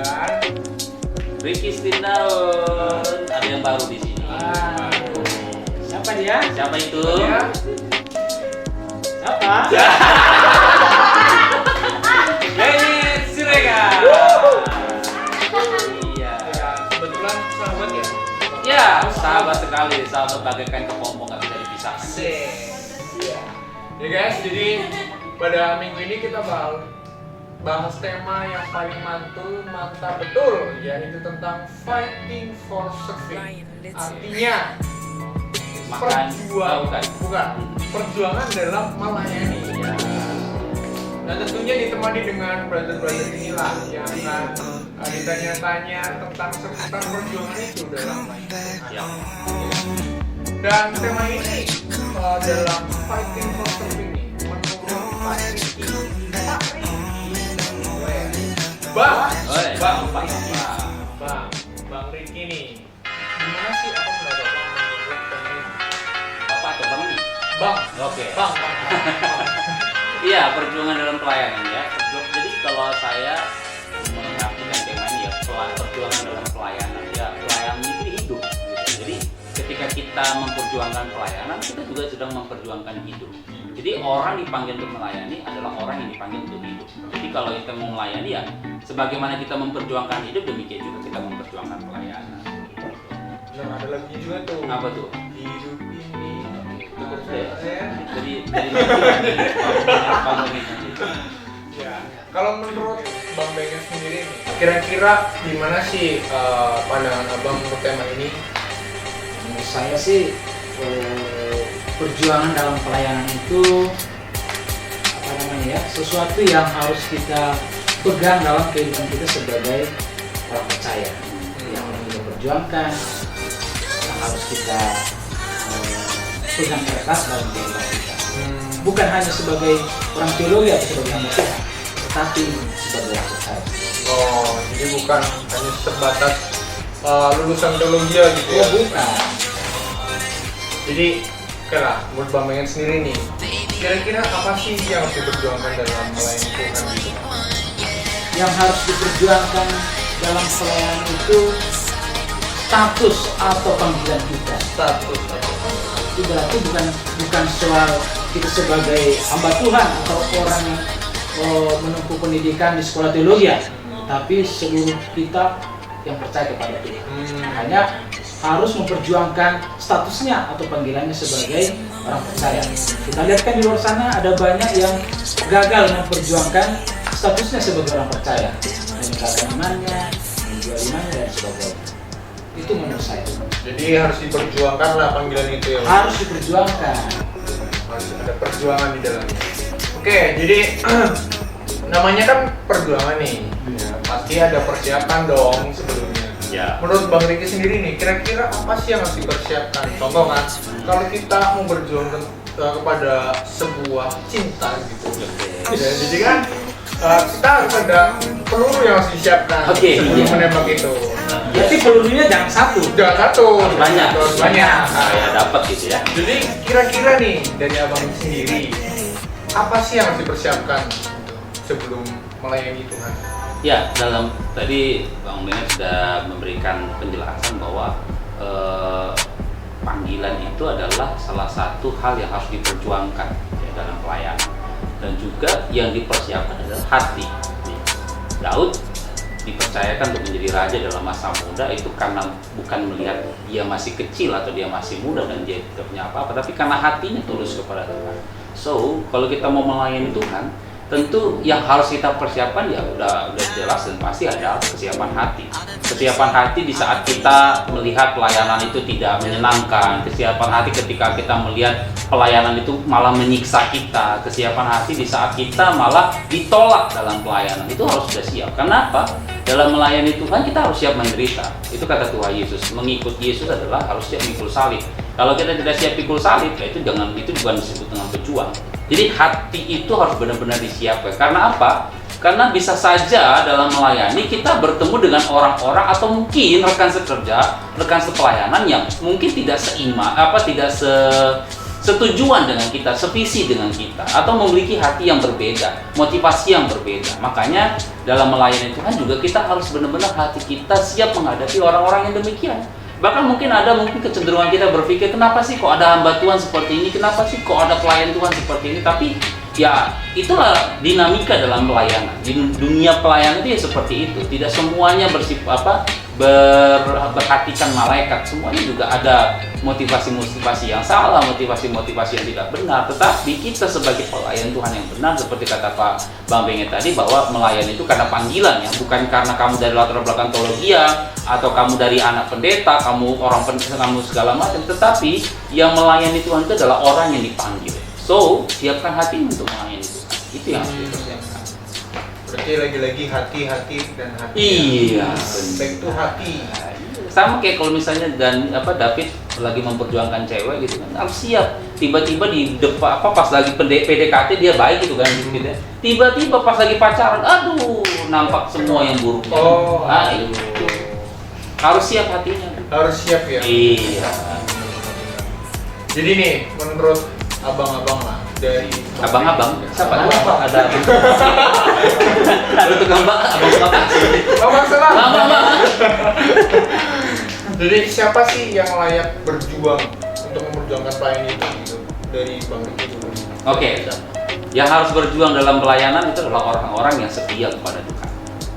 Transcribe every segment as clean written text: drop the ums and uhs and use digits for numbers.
Dan Ricky Stindaun. Ada yang baru di sini. Siapa dia? Siapa itu? ya, Siapa? Dennis Siregar. Iya. ya kebetulan sahabat ya. Ya, sahabat sekali, sahabat bagaikan kepompong nggak bisa dipisahkan. Ya guys, jadi pada minggu ini kita bahas tema yang paling mantul, mantap betul, yaitu tentang fighting for surfing. Artinya bukan perjuangan dalam melayani. Ya. Dan tentunya ditemani dengan brother-brother inilah yang akan ditanya-tanya tentang seputar perjuangan itu dalam melayani. Ya. Dan tema ini dalam fighting for surfing ini menurut Pak Ricky. Bang Ricky nih, gimana sih apa pendapat Bang menurut tema ini? Bapak atau Bang nih? Bang, Oke. Bang. Iya, perjuangan dalam pelayanan ya. Jadi kalau saya mengartikan tema ini ya, perjuangan dalam pelayanan ya, pelayanan itu hidup gitu. Jadi ketika kita memperjuangkan pelayanan, kita juga sedang memperjuangkan hidup. Jadi orang dipanggil untuk melayani adalah orang yang dipanggil untuk hidup. Jadi kalau kita mau melayani ya, sebagaimana kita memperjuangkan hidup, demikian juga kita memperjuangkan pelayanan. Nah, ada lagi juga tuh. Apa tuh? Hidup ini. Terus Ya. jadi bangun ini. Ya. Kalau menurut Bang Bengen sendiri nih, kira-kira gimana sih pandangan Abang untuk tema ini? Menurut saya sih perjuangan dalam pelayanan itu apa namanya ya, sesuatu yang harus kita pegang dalam kehidupan kita sebagai orang percaya. Yang harus kita perjuangkan, yang harus kita pegang keras dalam kehidupan kita. Bukan hanya sebagai orang teologi atau sebagai hamba Tuhan, tetapi sebagai orang percaya. Oh, jadi bukan hanya sebatas lulusan teologi gitu ya? Oh, bukan. Jadi, oke lah, menurut Bang Bengen sendiri nih, kira-kira apa sih yang harus diperjuangkan dalam melayani Tuhan gitu? Yang harus diperjuangkan dalam pelayanan itu status atau panggilan kita. Status atau Itu berarti bukan soal kita sebagai hamba Tuhan atau orang yang menempuh pendidikan di sekolah teologi, tapi seluruh kita yang percaya kepada Tuhan. Hanya harus memperjuangkan statusnya atau panggilannya sebagai orang percaya. Kita lihat kan di luar sana ada banyak yang gagal memperjuangkan statusnya sebagai orang percaya, meninggalkan imannya, menjual imannya dan sebagainya. Itu menurut saya. Jadi harus diperjuangkan lah panggilan itu ya? Harus diperjuangkan. Harus ada perjuangan di dalamnya. Oke, jadi namanya kan perjuangan nih. Pasti ada persiapan dong sebelumnya. Ya. Menurut Bang Ricky sendiri nih, kira-kira apa sih yang harus dipersiapkan? Contoh kan, kalau kita mau berjuang kepada sebuah cinta gitu. Ya, jadi kan kita harus ada peluru yang harus disiapkan sebelum menembak itu. Jadi pelurunya jangan satu. Jangan satu, Banyak. harus banyak. Saya dapat gitu ya. Jadi kira-kira nih dari Abang sendiri, apa sih yang harus dipersiapkan sebelum melayani Tuhan? Ya, dalam tadi Bang Bengen sudah memberikan penjelasan bahwa panggilan itu adalah salah satu hal yang harus diperjuangkan ya, dalam pelayanan, dan juga yang dipersiapkan adalah hati. Daud dipercayakan untuk menjadi raja dalam masa muda itu karena bukan melihat dia masih kecil atau dia masih muda dan dia tidak punya apa-apa, tapi karena hatinya tulus kepada Tuhan. So, kalau kita mau melayani Tuhan, tentu yang harus kita persiapkan ya udah jelas dan pasti ada kesiapan hati. Kesiapan hati di saat kita melihat pelayanan itu tidak menyenangkan, kesiapan hati ketika kita melihat pelayanan itu malah menyiksa kita, kesiapan hati di saat kita malah ditolak dalam pelayanan, itu harus sudah siap. Kenapa? Dalam melayani Tuhan kita harus siap menderita. Itu kata Tuhan Yesus. Mengikut Yesus adalah harus siap mikul salib. Kalau kita tidak siap pikul salib, ya itu bukan disebut dengan pejuang. Jadi hati itu harus benar-benar disiapkan. Karena apa? Karena bisa saja dalam melayani kita bertemu dengan orang-orang atau mungkin rekan sekerja, rekan sepelayanan yang mungkin tidak setujuan dengan kita, sevisi dengan kita, atau memiliki hati yang berbeda, motivasi yang berbeda. Makanya dalam melayani Tuhan juga kita harus benar-benar hati kita siap menghadapi orang-orang yang demikian. Bahkan mungkin kecenderungan kita berpikir, kenapa sih kok ada hamba Tuhan seperti ini, kenapa sih kok ada pelayan Tuhan seperti ini. Tapi ya itulah dinamika dalam pelayanan. Di dunia pelayanan itu ya seperti itu. Tidak semuanya berhatikan malaikat. Semuanya juga ada motivasi-motivasi yang salah, motivasi-motivasi yang tidak benar. Tetapi kita sebagai pelayan Tuhan yang benar, seperti kata Pak Bang Benget tadi, bahwa melayani itu karena panggilan ya, bukan karena kamu dari latar belakang teologi atau kamu dari anak pendeta, kamu orang pendeta, kamu segala macam. Tetapi yang melayani Tuhan itu adalah orang yang dipanggil. So, siapkan hati untuk melayani Tuhan. Itu yang harus dipersiapkan. Berarti lagi-lagi hati dan hati. Iya, baik itu hati. Sama kayak kalau misalnya David lagi memperjuangkan cewek gitu kan, harus siap. Tiba-tiba di depan pas lagi PDKT dia baik gitu kan gitu ya. Tiba-tiba pas lagi pacaran, aduh, nampak semua yang buruknya. Itu harus siap hatinya. Harus siap ya. Iya. Jadi nih, menurut abang-abang lah dari abang-abang siapa tuh? Abang. Ada untuk abang-abang jadi siapa sih yang layak berjuang untuk memperjuangkan pelayan itu gitu dari Bang Riki dulu? Oke. Yang harus berjuang dalam pelayanan itu adalah orang-orang yang setia kepada Tuhan,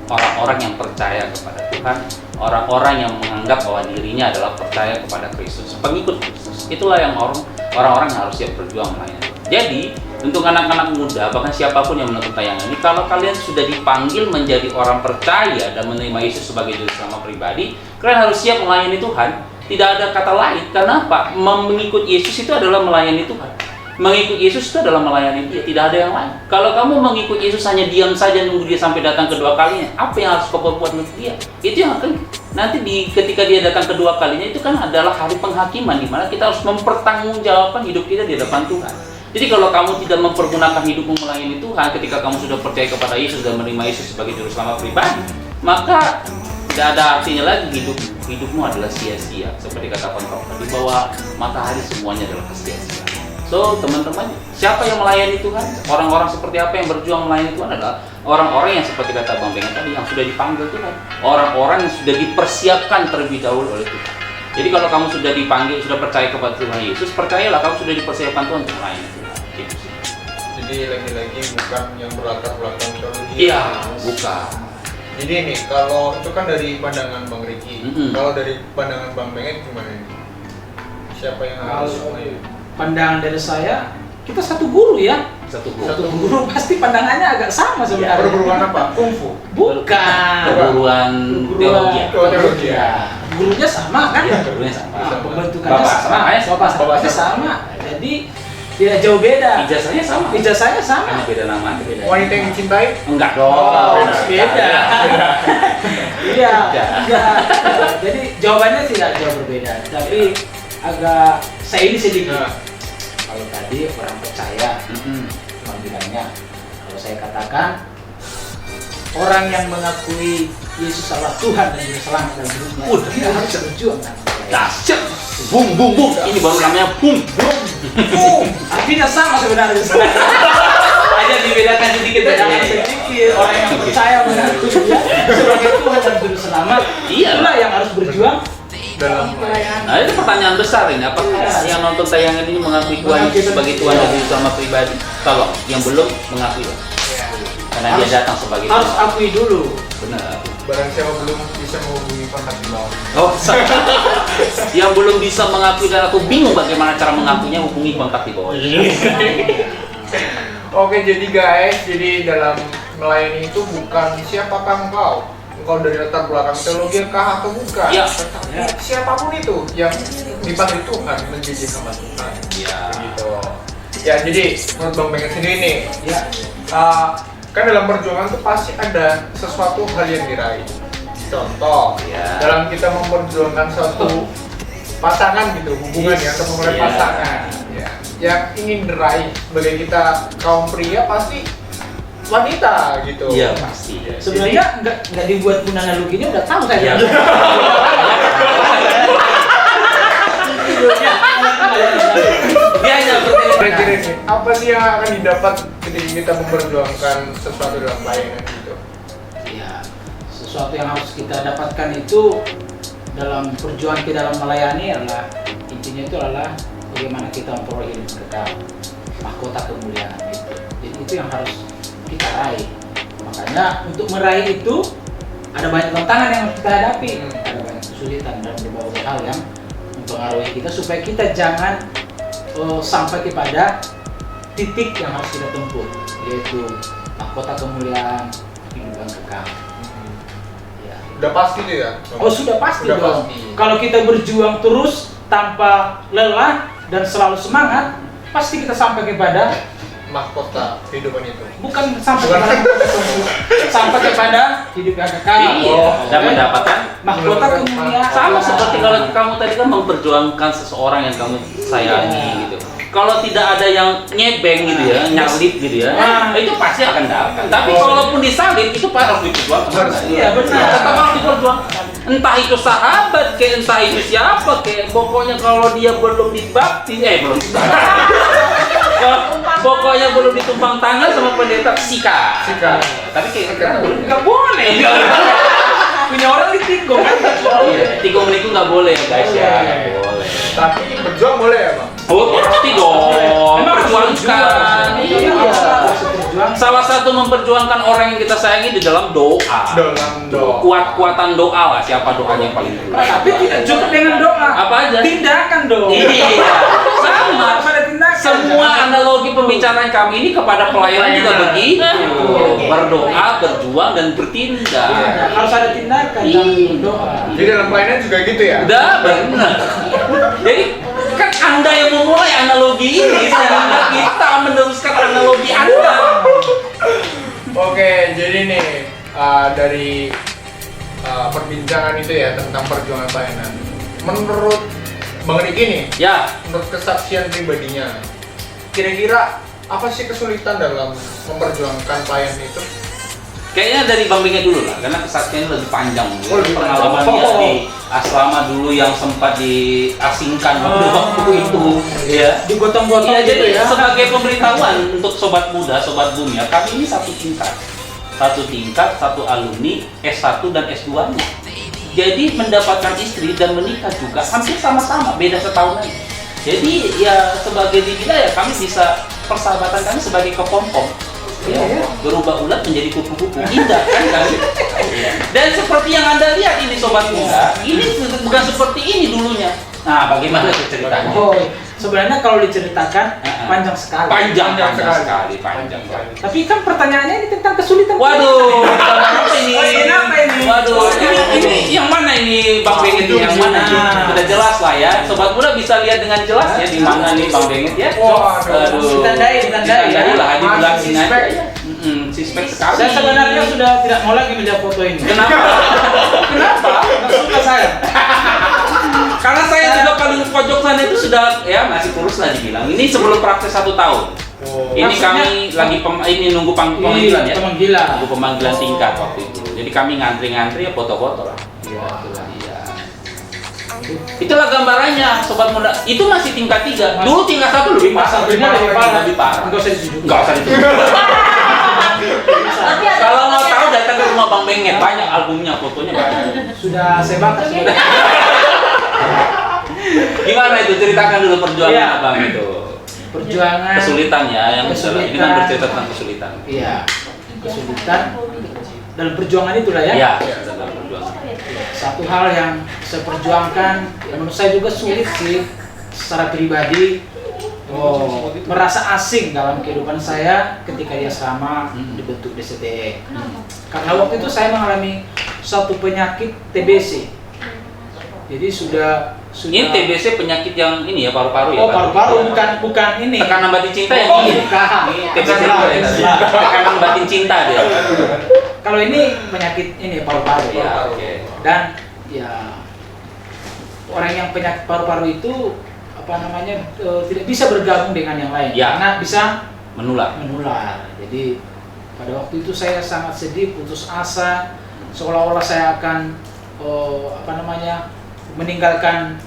orang-orang yang percaya kepada Tuhan, orang-orang yang menganggap bahwa dirinya adalah percaya kepada Kristus, pengikut Kristus. Itulah yang orang-orang yang harus siap berjuang melayani. Jadi, untuk anak-anak muda, bahkan siapapun yang menonton tayangan ini, kalau kalian sudah dipanggil menjadi orang percaya dan menerima Yesus sebagai juru selamat pribadi, kalian harus siap melayani Tuhan. Tidak ada kata lain. Kenapa? Mengikut Yesus itu adalah melayani Tuhan. Mengikut Yesus itu adalah melayani Dia, tidak ada yang lain. Kalau kamu mengikut Yesus hanya diam saja nunggu Dia sampai datang kedua kalinya, apa yang harus kau perbuat untuk Dia? Itu yang akan nanti ketika Dia datang kedua kalinya, itu kan adalah hari penghakiman di mana kita harus mempertanggungjawabkan hidup kita di depan Tuhan. Jadi kalau kamu tidak mempergunakan hidupmu melayani Tuhan, ketika kamu sudah percaya kepada Yesus dan menerima Yesus sebagai juru selamat pribadi, maka tidak ada artinya lagi hidupmu adalah sia-sia. Seperti kata Pak di bawah matahari semuanya adalah kesia-siaan. So, teman-teman, siapa yang melayani Tuhan? Orang-orang seperti apa yang berjuang melayani Tuhan adalah orang-orang yang seperti kata Bang Benget tadi, yang sudah dipanggil Tuhan. Orang-orang yang sudah dipersiapkan terlebih dahulu oleh Tuhan. Jadi kalau kamu sudah dipanggil, sudah percaya kepada Tuhan Yesus, percayalah kamu sudah dipersiapkan Tuhan untuk melayani Tuhan. Itu sih. Jadi lagi-lagi bukan yang berlatar belakang teologi. Iya, bukan. Jadi nih, kalau itu kan dari pandangan Bang Riki. Kalau dari pandangan Bang Benget gimana nih? Siapa yang harus melayani? Pandangan dari saya, kita satu guru ya. Satu guru pasti pandangannya agak sama sebenarnya. Perguruan apa? Kungfu? Bukan. Perguruan teologi. Teologi. Ya. Gurunya sama kan? Iya, gurunya sama. Pembentukannya sama. Bapaknya sama. Jadi tidak jauh beda. Ijazahnya sama. Ijazahnya sama. Hanya beda nama, beda. Wanita yang dicintai? Enggak dong. Oh, beda. Iya. Jadi jawabannya tidak jauh berbeda, tapi agak saya ini sedikit. Kalau tadi orang percaya, panggilannya. Kalau saya katakan orang yang mengakui Yesus adalah Tuhan dan Juru Selamat dalam hidupnya, dia harus berjuang. Dahsyat. Bum. Ini baru namanya bum. Artinya sama sebenarnya. Aja dibedakan sedikit Sedikit. Orang yang percaya mengakui Dia sebagai Tuhan dan Juru Selamat, itulah yang harus berjuang dalam pelayanan. Nah, itu pertanyaan besar ini. Apakah yang nonton tayangan ini mengakui Tuhan Yesus sebagai Tuhan dan Juru Selamat pribadi? Tolong, yang belum mengakui. Karena dia datang sebagai harus Tuhan. akui dulu. Benar. Barang siapa belum bisa menghubungi kontak di bawah. Oh, yang belum bisa mengakui dan aku bingung bagaimana cara mengakuinya, hubungi kontak di bawah. Oke, jadi guys, jadi dalam melayani itu bukan siapakah engkau dari latar belakang teologi kah atau bukan, Ya. tetapi siapapun itu yang dipanggil Tuhan menjadi hamba Tuhan. Ya. Begitu. Ya, jadi menurut Bang Benget sendiri nih, Ya. kan dalam perjuangan tuh pasti ada sesuatu hal yang diraih. Contoh, Ya. dalam kita memperjuangkan suatu pasangan gitu, hubungan ya, atau memulai Ya. pasangan ya, yang ingin diraih sebagai kita kaum pria pasti wanita gitu. Iya, pasti. Ya. Sebenarnya nggak dibuat pun analoginya udah tahu saya. Iya. Dia hanya Kira-kira ini, apa sih yang akan didapat ketika kita memperjuangkan sesuatu dalam pelayanan gitu? Ya, sesuatu yang harus kita dapatkan itu dalam perjuangan kita dalam melayani adalah intinya itu adalah bagaimana kita memperoleh hidup kekal, mahkota kemuliaan itu. Jadi itu yang harus kita raih. Makanya untuk meraih itu ada banyak tantangan yang harus kita hadapi, ada banyak kesulitan dan berbagai hal yang mempengaruhi kita supaya kita jangan sampai kepada titik yang harus kita tempuh, yaitu mahkota kemuliaan hidup yang kekal. Ya. Udah pasti tuh ya? Oh sudah pasti Udah dong. pasti. Kalau kita berjuang terus tanpa lelah dan selalu semangat, pasti kita sampai kepada Mahkota kehidupan itu. bukan sampai kepada sampai kepada hidup yang kekal. Iya, dan mendapatkan mahkota kemuliaan. sama seperti kalau kamu tadi kan memperjuangkan seseorang yang kamu sayangi gitu. Kalau tidak ada yang nyebeng gitu ya, nyalip gitu ya, itu pasti akan dapat. Tapi kalaupun disalib itu harus diperjuangkan. Iya benar. Tetap harus diperjuangkan. Entah itu sahabat, kayak entah itu siapa, kayak pokoknya kalau dia belum dibaptis, belum pokoknya belum ditumpang tangan sama pendeta sikat. Tapi kayak nggak boleh. Punya orang ditikung kan? Iya, tikung itu nggak boleh guys ya, nggak boleh. Tapi berjuang boleh ya bang? Oh pasti dong, perjuangkan. Iya. Salah satu memperjuangkan orang yang kita sayangi di dalam doa. Dalam doa. Kuat-kuatan doa lah, siapa doanya yang paling kuat. Tapi tidak cukup dengan doa. Apa aja? Tindakan dong. Iya, sama. Pada tindakan. Semua analogi pembicaraan kami ini kepada pelayanan juga begitu. Berdoa, berjuang, dan bertindak. Harus ada tindakan dalam berdoa. Jadi dalam pelayanan juga gitu ya? Udah benar. Jadi kan Anda yang memulai analogi ini, sehingga kita meneruskan analogi Anda. Oke, jadi nih dari perbincangan itu ya tentang perjuangan pelayanan. Menurut Bang Riki nih, Ya, menurut kesaksian pribadinya, kira-kira apa sih kesulitan dalam memperjuangkan pelayanan itu? kayaknya dari Bang Bengke dulu lah, karena kesaksiannya lebih panjang. Oh, lebih Pengalaman panjang. dia di asrama dulu yang sempat diasingkan waktu itu, ya. Digotong-gotong Iya, gitu jadi ya. sebagai pemberitahuan untuk sobat muda, sobat bumi, ya, kami ini satu tingkat, satu alumni S1 dan S2-nya. Jadi mendapatkan istri dan menikah juga hampir sama-sama, beda setahun aja. Jadi ya sebagai dibilang ya kami bisa persahabatan kami sebagai kepompong. Ya, berubah ulat menjadi kupu-kupu, indah kan? Dan seperti yang Anda lihat ini sobat muda, ini bukan seperti ini dulunya. Nah, bagaimana ceritanya? Oh, sebenarnya kalau diceritakan panjang sekali. Panjang sekali. sekali. Tapi kan pertanyaannya ini tentang kesulitan. Waduh, apa ini? Kenapa ini? Waduh, ini yang mana ini Bang Benget ini? Yang mana? Sudah jelas lah ya. Sobat muda bisa lihat dengan jelas ya di mana nih Bang Benget ya. Waduh. Ditandai ya. lah di bulan Masih sini suspek. aja. Suspek sekali. Saya sebenarnya sudah tidak mau lagi melihat foto ini. Kenapa? Kenapa? Nggak suka saya. Karena saya juga paling pojok sana itu sudah ya masih kurus lah dibilang. Ini sebelum praktek 1 tahun. Ini Maksudnya- kami lagi ini nunggu pemanggilan ya. Pemanggilan. Nunggu pemanggilan tingkat waktu itu. Jadi kami ngantri-ngantri ya foto-foto lah. Iya. Iya. Itulah gambarannya sobat muda. Itu masih tingkat 3. Dulu tingkat 1 lebih parah. Lebih parah. Enggak usah ditunjukin. Enggak usah ditunjuk. Kalau mau tahu datang ke rumah Bang Benget, banyak albumnya, fotonya banyak. Sudah saya bakar semua. Gimana itu? Ceritakan dulu perjuangan Iya. Abang itu. Perjuangan. Kesulitan ya, yang Kesulitan. ini kan bercerita tentang kesulitan. Iya. Kesulitan dalam perjuangan itulah ya. Iya, dalam perjuangan. Satu hal yang saya perjuangkan, yang menurut saya juga sulit sih secara pribadi. Merasa asing dalam kehidupan saya ketika di asrama dibentuk DCT. Karena waktu itu saya mengalami satu penyakit TBC. Jadi sudah Ini TBC penyakit yang ini ya, paru-paru ya. Oh, paru-paru bukan ini. Tekanan batin cinta yang Oh, ini. bukan. Ini TBC juga ya tadi. Tekanan batin cinta dia. Kalau ini penyakit ini paru-paru. Iya, oke. Dan ya orang yang penyakit paru-paru itu apa namanya tidak bisa bergabung dengan yang lain Ya. karena bisa Menular. Jadi pada waktu itu saya sangat sedih, putus asa, seolah-olah saya akan meninggalkan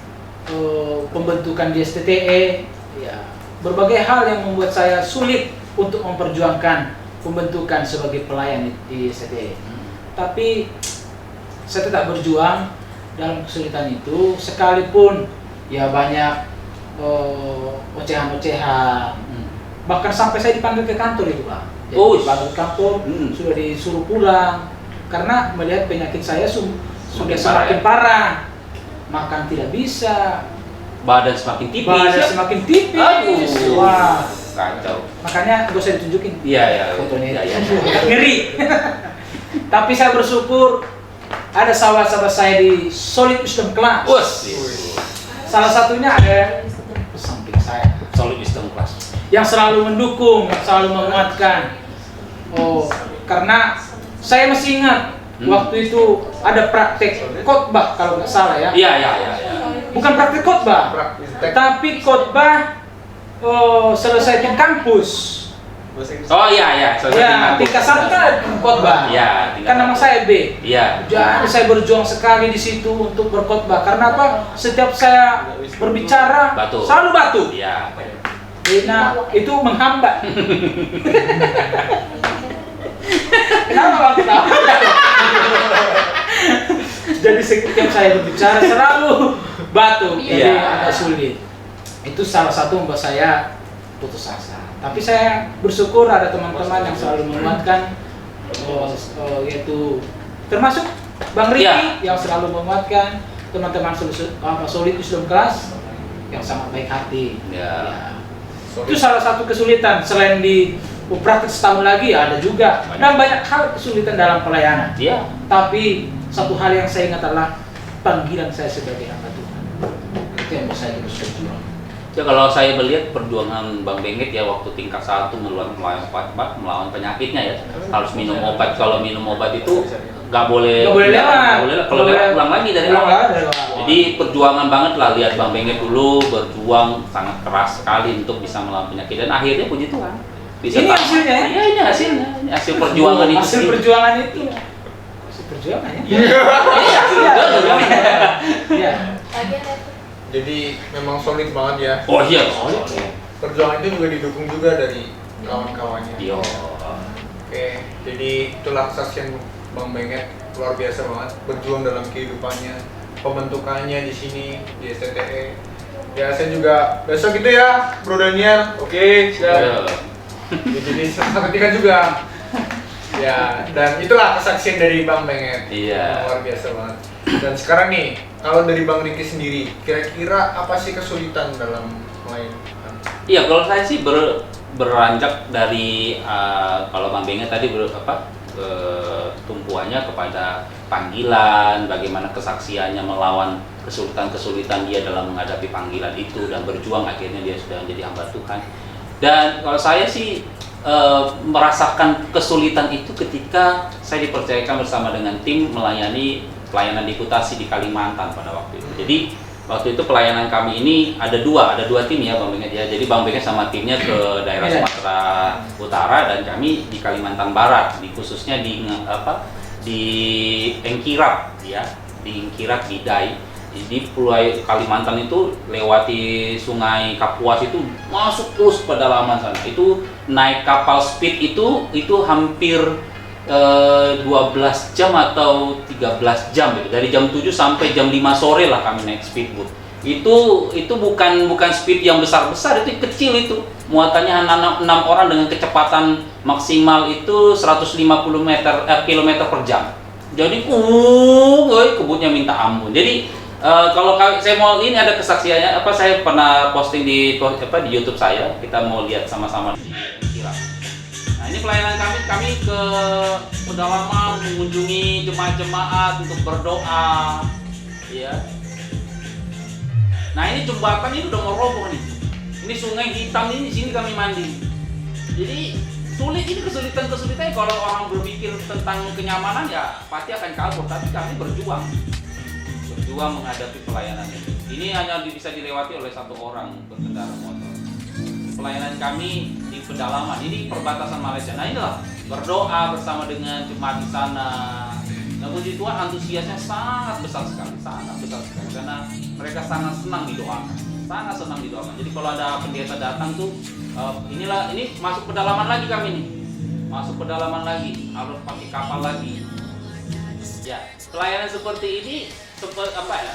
pembentukan di STTE, ya berbagai hal yang membuat saya sulit untuk memperjuangkan pembentukan sebagai pelayan di STTE. Tapi saya tetap berjuang dalam kesulitan itu, sekalipun ya banyak ocehan-ocehan. Bahkan sampai saya dipanggil ke kantor itu, Pak. Jadi dipanggil ke kantor, sudah disuruh pulang karena melihat penyakit saya sudah semakin parah. Makan tidak bisa, badan semakin tipis. badan semakin tipis. Aduh. Wah, Kacau. makanya gak usah ditunjukin Iya. fotonya Iya, itu. iya. Ngeri. Tapi saya bersyukur ada sahabat-sahabat saya di Solid Wisdom Class. Wes. Salah satunya ada di samping saya Solid Wisdom Class. yang selalu mendukung, selalu menguatkan. Karena saya masih ingat waktu itu ada praktek khotbah kalau nggak salah ya. Iya. Bukan praktek khotbah, tapi khotbah selesaikan kampus. Oh iya. Ya, tingkat 1 kan khotbah. Iya, tingkat Kan nama 1. saya B. Iya. Jadi saya berjuang sekali di situ untuk berkhotbah. Karena apa? Setiap saya berbicara Batu. selalu batu. Iya. Nah, itu menghambat. Kenapa Bang ketawa? Jadi setiap saya berbicara selalu batu, jadi Iya. agak sulit. Itu salah satu membuat saya putus asa. Tapi saya bersyukur ada teman-teman yang selalu menguatkan, yaitu termasuk Bang Riki Iya. yang selalu menguatkan, teman-teman Solid Wisdom Class yang sangat baik hati. Ya. Itu salah satu kesulitan selain di praktik setahun lagi ada juga dan banyak hal kesulitan dalam pelayanan. Iya. Tapi satu hal yang saya ingat adalah panggilan saya sebagai hamba Tuhan. Itu yang membuat saya terus berjuang. Ya kalau saya melihat perjuangan Bang Benget ya waktu tingkat 1 melawan penyakitnya ya, harus minum obat. Kalau minum obat itu nggak boleh lewat. Kalau lewat pulang lagi dari awal. Jadi perjuangan banget lah, lihat Bang Benget dulu berjuang sangat keras sekali untuk bisa melawan penyakit dan akhirnya puji Tuhan bisa Ini tamat. hasilnya ya? Iya, ini hasilnya. Ini hasil perjuangan itu. Hasil perjuangan itu. Hasil perjuangan ya. Iya, hasil perjuangan. Iya. Jadi memang solid banget ya. Oh iya. Perjuangan itu juga didukung juga dari kawan-kawannya. Iya. Oke, jadi itulah kesaksian Bang Benget, luar biasa banget berjuang dalam kehidupannya, pembentukannya di sini di STTE. Ya saya juga besok itu ya, Bro Daniel. Oke, siap. Ya, jadi ketika juga. Ya, dan itulah kesaksian dari Bang Benget. Iya. Luar biasa banget. Dan sekarang nih, kalau dari Bang Riki sendiri, kira-kira apa sih kesulitan dalam melayanan? Iya, kalau saya sih beranjak dari kalau Bang Benget tadi tumpuannya kepada panggilan, bagaimana kesaksiannya melawan kesulitan-kesulitan dia dalam menghadapi panggilan itu dan berjuang akhirnya dia sudah menjadi hamba Tuhan. Dan kalau saya sih merasakan kesulitan itu ketika saya dipercayakan bersama dengan tim melayani pelayanan deputasi di Kalimantan pada waktu itu. Jadi waktu itu pelayanan kami ini ada dua tim ya Bang Benget ya. Jadi Bang Benget sama timnya ke daerah Sumatera Utara dan kami di Kalimantan Barat, khususnya di Engkirap ya, di Engkirap di Dai. Jadi Pulau Kalimantan itu lewati Sungai Kapuas itu masuk terus ke pedalaman sana. Itu naik kapal speed itu hampir 12 jam atau 13 jam gitu. Dari jam 7 sampai jam 5 sore lah kami naik speedboat. Itu bukan speed yang besar-besar, itu kecil itu. Muatannya hanya 6 orang dengan kecepatan maksimal itu 150 km per jam. Jadi kebutnya minta ampun. Jadi kalau saya mau ini ada kesaksiannya saya pernah posting di YouTube saya, kita mau lihat sama-sama. Nah, ini pelayanan kami ke pedalaman mengunjungi jemaat-jemaat untuk berdoa, ya. Nah, ini jembatan ini udah mau roboh nih. Ini sungai hitam ini di sini kami mandi. Jadi sulit, ini kesulitan-kesulitannya kalau orang berpikir tentang kenyamanan ya pasti akan kabur, tapi kami berjuang menghadapi pelayanan ini. Ini hanya bisa dilewati oleh satu orang berkendara motor. Pelayanan kami di pedalaman, ini perbatasan Malaysia. Nah inilah berdoa bersama dengan jemaat di sana, Nah, puji Tuhan antusiasnya sangat besar sekali karena mereka sangat senang didoakan, sangat senang didoakan. Jadi kalau ada pendeta datang tuh, ini masuk pedalaman lagi kami nih, masuk pedalaman lagi, harus pakai kapal lagi. Ya, pelayanan seperti ini,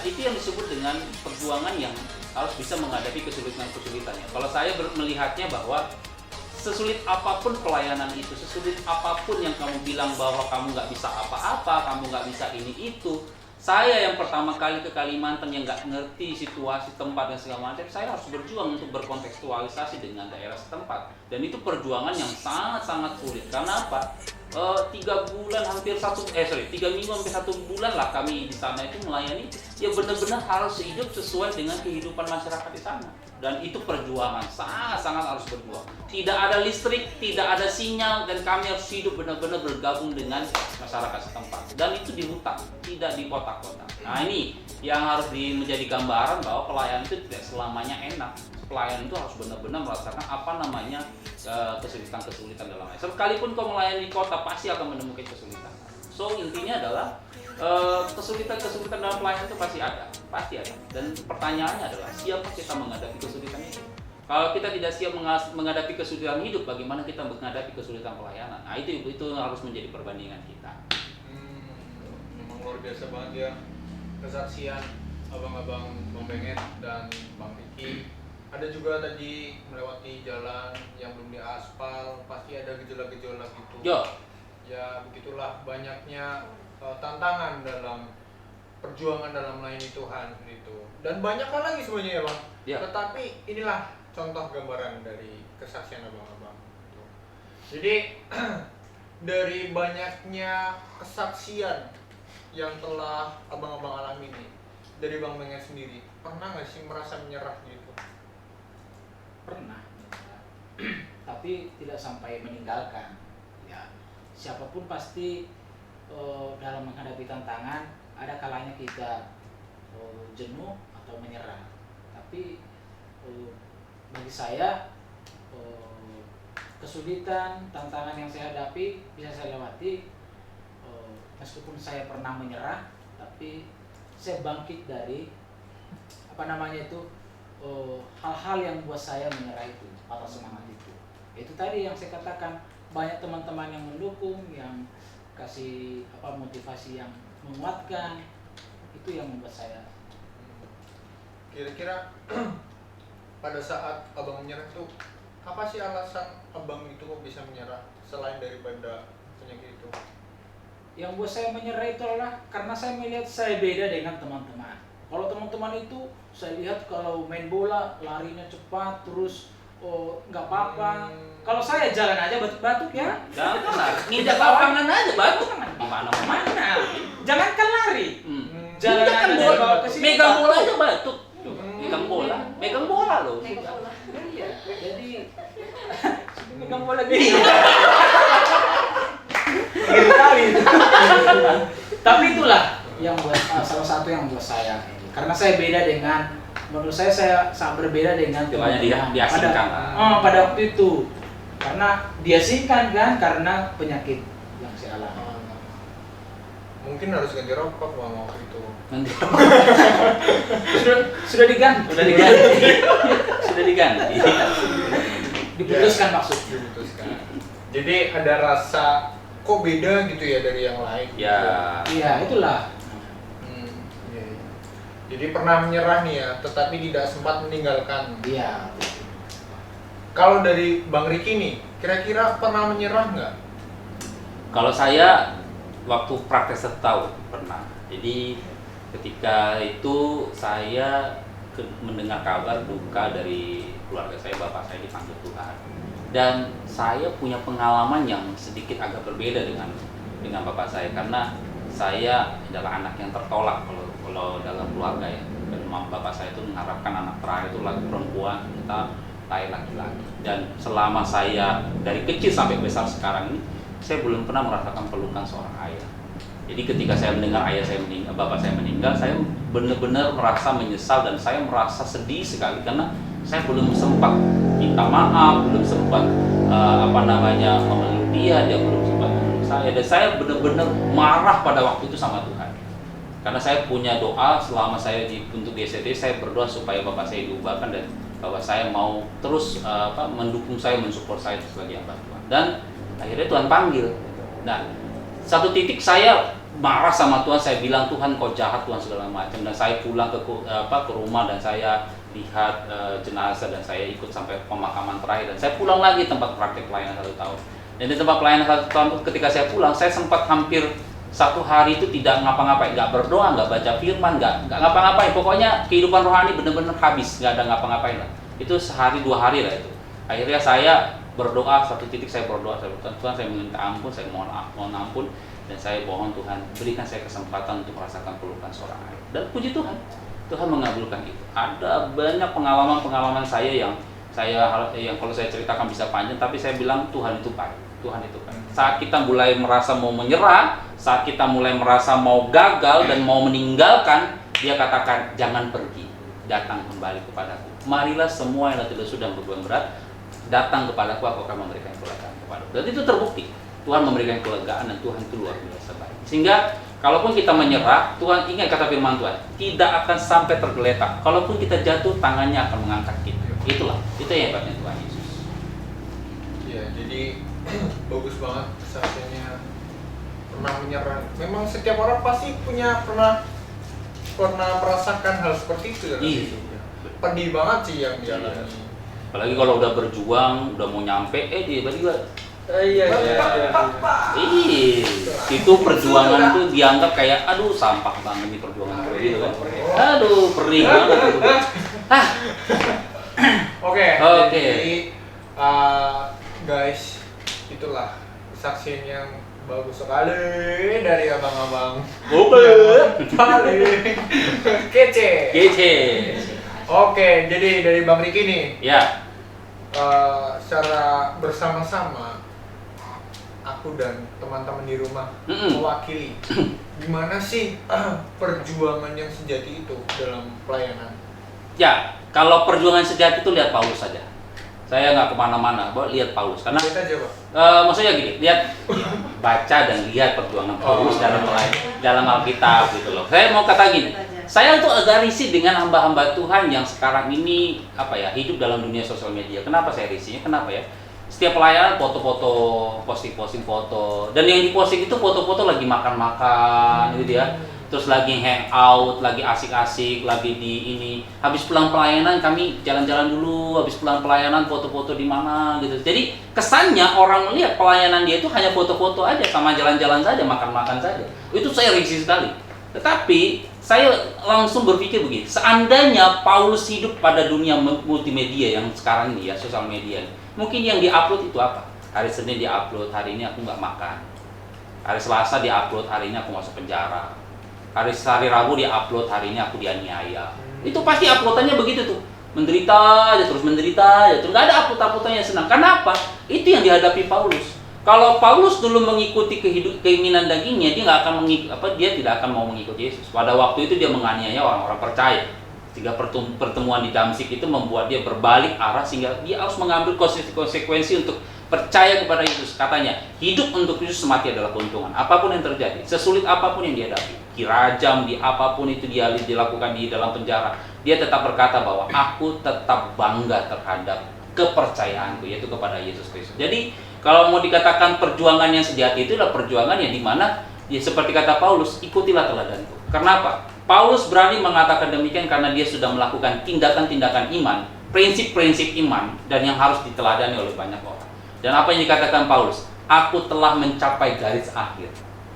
itu yang disebut dengan perjuangan yang harus bisa menghadapi kesulitan-kesulitannya. Kalau saya melihatnya bahwa sesulit apapun pelayanan itu, sesulit apapun yang kamu bilang bahwa kamu nggak bisa apa-apa, kamu nggak bisa ini itu, saya yang pertama kali ke Kalimantan yang nggak ngerti situasi tempat dan segala macam, saya harus berjuang untuk berkontekstualisasi dengan daerah setempat, dan itu perjuangan yang sangat-sangat sulit. Karena apa? 3 bulan hampir 3 minggu hampir 1 bulan lah kami di sana itu melayani, ya benar-benar harus hidup sesuai dengan kehidupan masyarakat di sana. Dan itu perjuangan, sangat-sangat harus berjuang. Tidak ada listrik, tidak ada sinyal, dan kami harus hidup benar-benar bergabung dengan masyarakat setempat. Dan itu di hutan, tidak di kota-kota. Nah ini yang harus menjadi gambaran bahwa pelayanan itu tidak selamanya enak. Pelayan itu harus benar-benar merasakan kesulitan-kesulitan dalam hidup. Sekalipun kau melayani di kota, pasti akan menemukan kesulitan. So intinya adalah kesulitan-kesulitan dalam pelayanan itu pasti ada. Dan pertanyaannya adalah siapa kita menghadapi kesulitan itu? Kalau kita tidak siap menghadapi kesulitan hidup, bagaimana kita menghadapi kesulitan pelayanan? Nah itu harus menjadi perbandingan kita. Memang luar biasa banget ya kesaksian abang-abang Bang Benget dan Bang Riki. Ada juga tadi melewati jalan yang belum diaspal, pasti ada gejolak-gejolak gitu. Ya begitulah banyaknya tantangan dalam perjuangan dalam melayani Tuhan gitu. Dan banyak hal lagi sebenarnya ya Bang. Ya. Tetapi inilah contoh gambaran dari kesaksian abang-abang. Gitu. Jadi dari banyaknya kesaksian yang telah abang-abang alami nih, dari Bang Benget sendiri, pernah nggak sih merasa menyerah gitu? Pernah, tapi tidak sampai meninggalkan. Ya, siapapun pasti dalam menghadapi tantangan ada kalanya kita jenuh atau menyerah. Tapi bagi saya kesulitan, tantangan yang saya hadapi bisa saya lewati. Meskipun saya pernah menyerah, tapi saya bangkit dari hal-hal yang buat saya menyerah itu atau semangat itu. Itu tadi yang saya katakan, banyak teman-teman yang mendukung, yang kasih motivasi yang menguatkan, itu yang membuat saya. Kira-kira pada saat abang menyerah itu apa sih alasan abang itu kok bisa menyerah selain daripada penyakit itu? Yang buat saya menyerah itu adalah karena saya melihat saya beda dengan teman-teman. Kalau teman-teman itu saya lihat kalau main bola larinya cepat terus nggak apa-apa. Kalau saya jalan aja batuk-batuk ya. Jangan nginjak lapangan aja batuk. Mana? Jangankan lari. Jalan aja dari bawah ke sini. Megang bola aja batuk. Megang bola loh. Iya. Jadi megang bola gini. Tapi itulah yang buat salah satu yang buat saya. Karena saya beda dengan, menurut saya sangat berbeda dengan teman-teman. Diasingkan pada waktu itu. Karena diasingkan kan karena penyakit yang saya alami. Mungkin harus ganti rokok Bang waktu itu. Sudah diganti. Sudah diganti. Diputuskan maksudnya. Diputuskan. Jadi ada rasa kok beda gitu ya dari yang lain. Ya. Iya, itulah. Jadi pernah menyerah nih ya, tetapi tidak sempat meninggalkan. Iya. Kalau dari Bang Riki nih, kira-kira pernah menyerah nggak? Kalau saya waktu praktek setahun pernah. Jadi ketika itu saya mendengar kabar duka dari keluarga saya, bapak saya dipanggil Tuhan. Dan saya punya pengalaman yang sedikit agak berbeda dengan bapak saya, karena saya adalah anak yang tertolak kalau dalam keluarga ya. Dan bapak saya itu mengharapkan anak terakhir itu laki perempuan, kita lahir laki-laki. Dan selama saya dari kecil sampai besar sekarang ini, saya belum pernah merasakan pelukan seorang ayah. Jadi ketika saya mendengar bapak saya meninggal, saya benar-benar merasa menyesal dan saya merasa sedih sekali karena saya belum sempat minta maaf, belum sempat memeluk dia belum sempat memeluk saya, dan saya benar-benar marah pada waktu itu sama Tuhan. Karena saya punya doa selama saya untuk di SCT, saya berdoa supaya bapak saya diubahkan dan bahwa saya mau terus mendukung saya, mensupport saya sebagai hamba Tuhan. Dan akhirnya Tuhan panggil. Nah, satu titik saya marah sama Tuhan, saya bilang, Tuhan kau jahat Tuhan segala macam. Dan saya pulang ke rumah dan saya lihat jenazah dan saya ikut sampai pemakaman terakhir. Dan saya pulang lagi tempat praktek pelayanan 1 tahun. Dan di tempat pelayanan 1 tahun itu ketika saya pulang, saya sempat hampir 1 hari itu tidak ngapa-ngapain, nggak berdoa, nggak baca firman, nggak ngapa-ngapain. Pokoknya kehidupan rohani benar-benar habis, nggak ada ngapa-ngapain lah. Itu sehari 2 hari lah itu. Akhirnya saya berdoa, satu titik saya berdoa, saya berdoa, Tuhan saya minta ampun, saya mohon ampun, dan saya mohon Tuhan berikan saya kesempatan untuk merasakan pelukan seorang ayah. Dan puji Tuhan, Tuhan mengabulkan itu. Ada banyak pengalaman-pengalaman saya yang kalau saya ceritakan bisa panjang, tapi saya bilang Tuhan itu baik. Tuhan itu baik. Saat kita mulai merasa mau menyerah, saat kita mulai merasa mau gagal dan mau meninggalkan, dia katakan jangan pergi, datang kembali kepadaku. Marilah semua yang tidak sudah beban berat, datang kepadaku, aku akan memberikan kelegaan kepadamu. Dan itu terbukti, Tuhan memberikan kelegaan dan Tuhan itu luar biasa baik. Sehingga kalaupun kita menyerah, Tuhan ingat kata firman Tuhan, tidak akan sampai tergeletak. Kalaupun kita jatuh, tangannya akan mengangkat kita. Itulah, itu yang hebatnya Tuhan Yesus. Ya, jadi bagus banget kesaksiannya, pernah menyerah. Memang setiap orang pasti pernah merasakan hal seperti itu dalam hidupnya. Pedih banget sih yang dialami. Apalagi kalau udah berjuang, udah mau nyampe, tiba-tiba Iya. Itu perjuangan tuh dianggap kayak aduh sampah banget nih perjuangan gue gitu kan. Aduh, perih banget gitu. Oke. Jadi guys, itulah kesaksian yang bagus sekali dari abang-abang. Paling kece. Oke, jadi dari Bang Riki nih. Ya. Secara bersama-sama aku dan teman-teman di rumah mewakili gimana sih perjuangan yang sejati itu dalam pelayanan. Ya, kalau perjuangan sejati itu lihat Paulus saja. Saya nggak kemana-mana, lihat Paulus karena lihat aja, Pak. Maksudnya gini, lihat, baca dan lihat perjuangan Paulus dalam Alkitab gitu loh. Saya mau kata gini, saya tuh agak risih dengan hamba-hamba Tuhan yang sekarang ini hidup dalam dunia sosial media. Kenapa saya risihnya? Kenapa ya? Setiap pelayanan foto-foto, posting foto, dan yang diposting itu foto-foto lagi makan-makan gitu ya. Terus lagi hangout, lagi asik-asik, lagi di ini. Habis pulang pelayanan kami jalan-jalan dulu, habis pulang pelayanan foto-foto di mana gitu. Jadi kesannya orang melihat pelayanan dia itu hanya foto-foto aja, sama jalan-jalan saja, makan-makan saja. Itu saya risih sekali. Tetapi saya langsung berpikir begini, seandainya Paulus hidup pada dunia multimedia yang sekarang ini ya, sosial media, mungkin yang diupload itu apa? Hari Senin diupload, hari ini aku nggak makan. Hari Selasa diupload, hari ini aku masuk penjara. Hari Rabu diupload, hari ini aku dianiaya. Itu pasti uploadannya begitu tuh, menderita aja terus, nggak ada upload-uploadannya yang senang. Kenapa? Itu yang dihadapi Paulus. Kalau Paulus dulu mengikuti keinginan dagingnya, dia tidak akan mau mengikuti Yesus. Pada waktu itu dia menganiaya orang-orang percaya. Sehingga pertemuan di Damsyik itu membuat dia berbalik arah, sehingga dia harus mengambil konsekuensi untuk percaya kepada Yesus. Katanya, hidup untuk Yesus, mati adalah keuntungan. Apapun yang terjadi, sesulit apapun yang dihadapi, dirajam, apapun itu dia dilakukan di dalam penjara, dia tetap berkata bahwa aku tetap bangga terhadap kepercayaanku, yaitu kepada Yesus Kristus. Jadi kalau mau dikatakan perjuangan yang sejati, itu adalah perjuangan yang dimana ya seperti kata Paulus, ikutilah teladanku. Kenapa? Paulus berani mengatakan demikian karena dia sudah melakukan tindakan-tindakan iman, prinsip-prinsip iman, dan yang harus diteladani oleh banyak orang. Dan apa yang dikatakan Paulus? Aku telah mencapai garis akhir.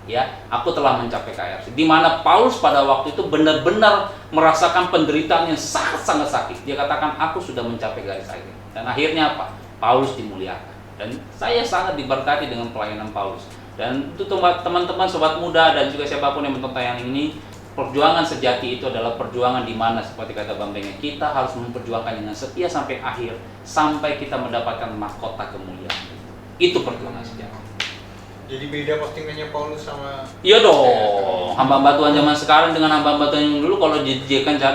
Ya, aku telah mencapai garis akhir. Di mana Paulus pada waktu itu benar-benar merasakan penderitaan yang sangat-sangat sakit. Dia katakan, aku sudah mencapai garis akhir. Dan akhirnya apa? Paulus dimuliakan. Dan saya sangat diberkati dengan pelayanan Paulus. Dan itu teman-teman, sobat muda, dan juga siapapun yang menonton tayangan ini, perjuangan sejati itu adalah perjuangan di mana seperti kata Bang Bengen, kita harus memperjuangkan dengan setia sampai akhir, sampai kita mendapatkan mahkota kemuliaan. Itu perjuangan sejati. Jadi beda postingannya Paulus sama... Iya dong, hamba-hamba Tuhan zaman sekarang dengan hamba-hamba Tuhan yang dulu, kalau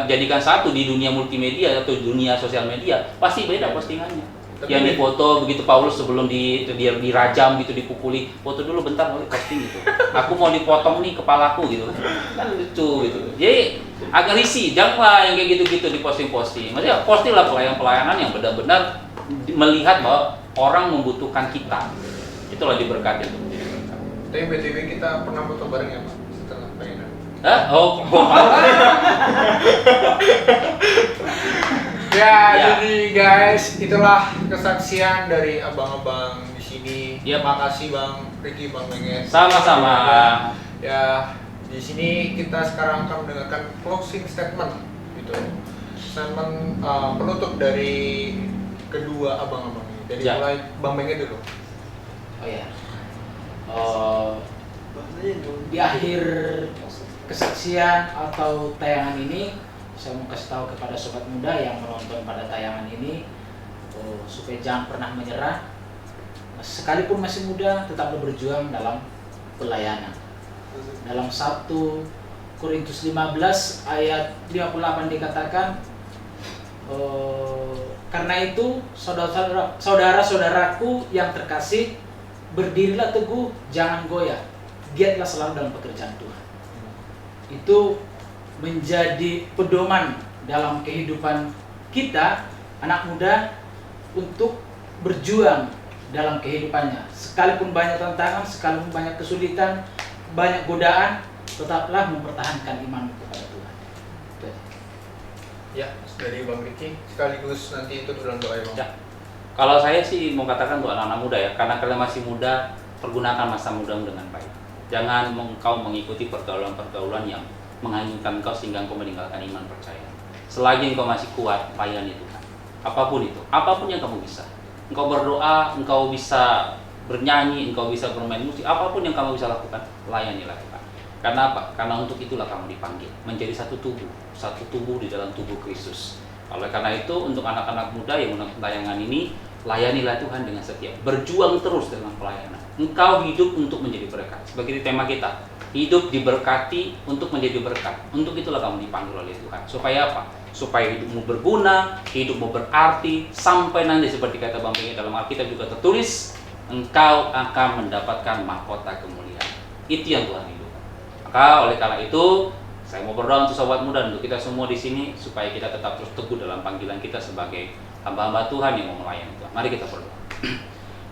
jadikan satu di dunia multimedia atau dunia sosial media, pasti beda postingannya. yang difoto begitu Paulus sebelum dia dirajam gitu, dipukuli, foto dulu bentar boleh posting gitu. Aku mau dipotong nih kepalaku gitu kan lucu gitu. Jadi agak risih, jangan yang kayak gitu-gitu diposting-posting. Maksudnya postinglah pelayanan yang benar-benar melihat bahwa orang membutuhkan kita. Itulah diberkati untuk menjadi berkat. Tapi BTW kita pernah foto bareng ya Pak setelah pelayanan. Oh. Ya, jadi guys, itulah kesaksian dari abang-abang di sini. Yep. Makasih Bang Ricky, Bang Menges. Sama-sama. Ya, di sini kita sekarang akan mendengarkan closing statement gitu. Statement penutup dari kedua abang-abang ini. Jadi Ya. mulai Bang Menges dulu. Oh ya. Di akhir kesaksian atau tayangan ini, saya mau kasih tahu kepada sobat muda yang menonton pada tayangan ini supaya jangan pernah menyerah. Sekalipun masih muda, tetaplah berjuang dalam pelayanan. Dalam 1 Korintus 15 ayat 58 dikatakan, karena itu saudara-saudaraku yang terkasih, berdirilah teguh, jangan goyah, giatlah selalu dalam pekerjaan Tuhan. Itu menjadi pedoman dalam kehidupan kita, anak muda, untuk berjuang dalam kehidupannya. Sekalipun banyak tantangan, sekalipun banyak kesulitan, banyak godaan, tetaplah mempertahankan iman kepada Tuhan. Itu aja. Ya, dari Bang Ricky sekaligus nanti itu dalam doa ya Bang. Ya. Kalau saya sih mau katakan untuk anak-anak muda ya, karena kalian masih muda, pergunakan masa mudamu dengan baik. Jangan engkau mengikuti pergaulan-pergaulan yang menghanyutkan engkau sehingga engkau meninggalkan iman percaya. Selagi engkau masih kuat, layani Tuhan. Apapun itu, apapun yang kamu bisa. Engkau berdoa, engkau bisa bernyanyi, engkau bisa bermain musik, apapun yang kamu bisa lakukan, layanilah Tuhan. Karena apa? Karena untuk itulah kamu dipanggil menjadi satu tubuh di dalam tubuh Kristus. Oleh karena itu, untuk anak-anak muda yang menonton tayangan ini, layanilah Tuhan dengan setia. Berjuang terus dalam pelayanan. Engkau hidup untuk menjadi berkat. Sebagai tema kita, hidup diberkati untuk menjadi berkat. Untuk itulah kamu dipanggil oleh Tuhan. Supaya apa? Supaya hidupmu berguna, hidupmu berarti, sampai nanti seperti kata Bang Bengi dalam Alkitab juga tertulis, engkau akan mendapatkan mahkota kemuliaan. Itu yang Tuhan hidup. Maka oleh karena itu, saya mau berdoa untuk sobat muda, untuk kita semua di sini, supaya kita tetap terus teguh dalam panggilan kita sebagai hamba-hamba Tuhan yang mau melayani Tuhan. Mari kita berdoa.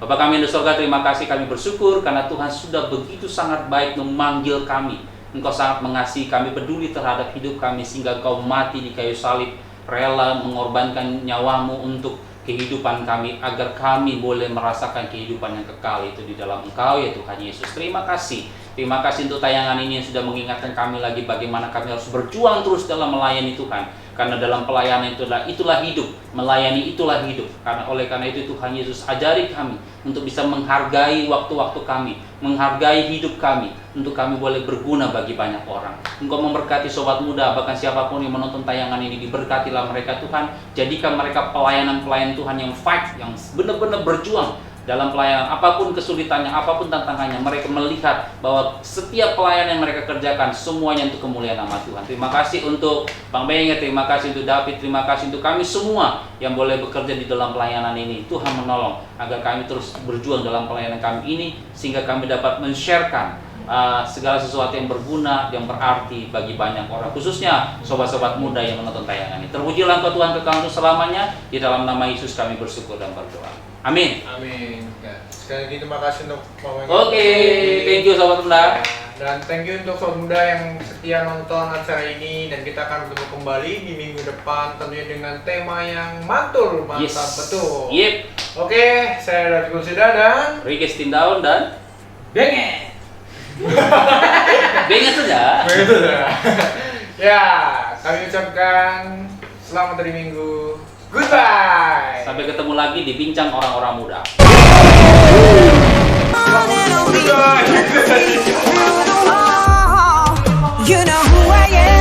Bapa kami yang di surga, terima kasih, kami bersyukur karena Tuhan sudah begitu sangat baik memanggil kami. Engkau sangat mengasihi kami, peduli terhadap hidup kami, sehingga Engkau mati di kayu salib, rela mengorbankan nyawamu untuk kehidupan kami, agar kami boleh merasakan kehidupan yang kekal itu di dalam Engkau ya Tuhan Yesus. Terima kasih untuk tayangan ini yang sudah mengingatkan kami lagi bagaimana kami harus berjuang terus dalam melayani Tuhan. Karena dalam pelayanan itulah hidup, melayani itulah hidup. Karena itu Tuhan Yesus ajari kami untuk bisa menghargai waktu-waktu kami, menghargai hidup kami, untuk kami boleh berguna bagi banyak orang. Engkau memberkati sobat muda, bahkan siapapun yang menonton tayangan ini, diberkatilah mereka Tuhan. Jadikan mereka pelayan-pelayan Tuhan yang fight, yang benar-benar berjuang dalam pelayanan, apapun kesulitannya, apapun tantangannya, mereka melihat bahwa setiap pelayanan yang mereka kerjakan semuanya untuk kemuliaan nama Tuhan. Terima kasih untuk Bang Bengi, terima kasih untuk David, terima kasih untuk kami semua yang boleh bekerja di dalam pelayanan ini. Tuhan menolong agar kami terus berjuang dalam pelayanan kami ini, sehingga kami dapat men-sharekan segala sesuatu yang berguna, yang berarti bagi banyak orang, khususnya sobat-sobat muda yang menonton tayangan ini. Terpujilah Engkau Tuhan kekal untuk selamanya. Di dalam nama Yesus kami bersyukur dan berdoa. Amin. Amin. Ya, sekali lagi terima kasih untuk Bang Menges. Oke, thank you sobat muda. Dan thank you untuk sobat muda yang setia nonton acara ini, dan kita akan bertemu kembali di minggu depan tentunya dengan tema yang mantul, mantap betul. Yep. Oke, saya David Gulsida dan Ricky Stindaun dan Bengi. Bengi saja. begitu ya. Ya, kami ucapkan selamat hari Minggu. Goodbye. Sampai ketemu lagi di Bincang Orang-Orang Muda. You know who I am.